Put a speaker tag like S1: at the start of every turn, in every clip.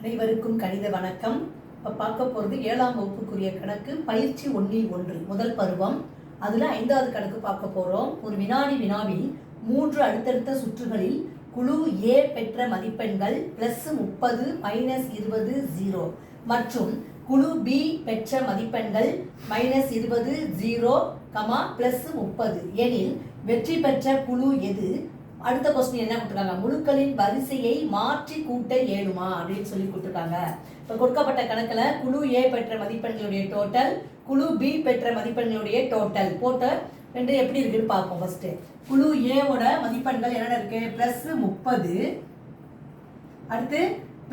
S1: அனைவருக்கும் கணித வணக்கம். இப்போ பார்க்க போகிறது 7ஆம் வகுப்புக்குரிய கணக்கு பயிற்சி 1 முதல் பருவம். அதில் 5வது கணக்கு பார்க்க போகிறோம். ஒரு வினாவில் 3 அடுத்தடுத்த சுற்றுகளில் குழு A பெற்ற மதிப்பெண்கள் +30 -20 0 மற்றும் குழு B பெற்ற மதிப்பெண்கள் -20 0, +30 எனில் வெற்றி பெற்ற குழு எது? அடுத்த கொஸ்டின் என்ன கொடுத்துருக்காங்க, முழுக்களின் வரிசையை மாற்றி கூட்ட இயலுமா அப்படின்னு சொல்லி கொடுத்துருக்காங்க. இப்போ கொடுக்கப்பட்ட கணக்கில் குழு A பெற்ற மதிப்பெண்களுடைய டோட்டல், குழு B பெற்ற மதிப்பெண்களுடைய டோட்டல் போட்ட ரெண்டு எப்படி இருக்குன்னு பார்ப்போம். ஃபர்ஸ்ட் குழு A-ஓட மதிப்பெண்கள் என்னென்ன இருக்கு? +30, அடுத்து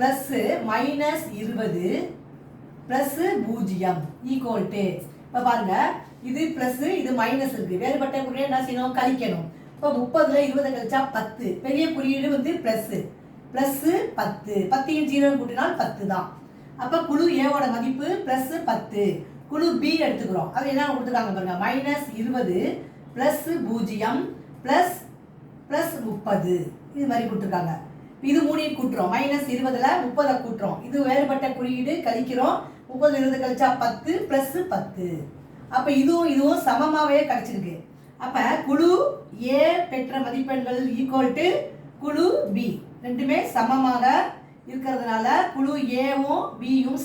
S1: +-20 +0 ஈக்குவல் டு, இப்போ பாருங்க இது பிளஸ் இது மைனஸ் இருக்கு, வேறுபட்ட குறியீடு என்ன செய்யணும்? கழிக்கணும். இப்போ 30ல 20 கழிச்சா 10, பெரிய குறியீடு வந்து பிளஸ் 10, 10 0 கூட்டினால் 10 தான். அப்போ குழு ஏவோட மதிப்பு +10, குழு பி எடுத்துக்கிறோம். அது என்ன கொடுத்துருக்காங்க பாருங்க, -20 +0 +30 இது மாதிரி கொடுத்துருக்காங்க. இது மூணையும் கூட்டுறோம், -20ல 30 கூட்டுறோம், இது வேறுபட்ட குறியீடு கழிக்கிறோம். 30 20 கழிச்சா 10 +10. அப்போ இதுவும் சமமாகவே கிடைச்சிருக்கு. அப்போ குழு A பெற்ற மதிப்பெண்கள் ஈக்குவல் டு குழு B ரெண்டுமே சமமாக இருக்கிறதுனால குழு Aவும் Bயும்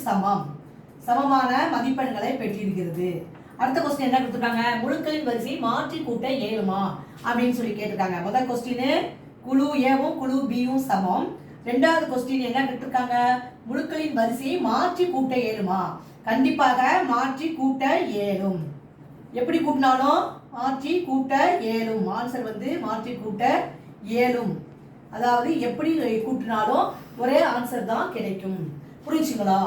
S1: சமமான மதிப்பெண்களை பெற்றிருக்கிறது. அடுத்த கொஸ்டின் என்ன கொடுத்துருக்காங்க, முழுக்களின் வரிசையை மாற்றி கூட்ட இயலுமா அப்படின்னு சொல்லி கேட்டிருக்காங்க. முதல் கொஸ்டின் குழு Aவும் குழு Bயும் சமம். ரெண்டாவது கொஸ்டின் என்ன கேட்டிருக்காங்க, முழுக்களின் வரிசையை மாற்றி கூட்ட இயலுமா? கண்டிப்பாக மாற்றி கூட்ட இயலும். எப்படி கூட்டினாலும் மாற்றி கூட்ட இயலும். ஆன்சர் வந்து மாற்றி கூட்ட இயலும். அதாவது எப்படி கூட்டினாலும் ஒரே ஆன்சர் தான் கிடைக்கும். புரிஞ்சுங்களா?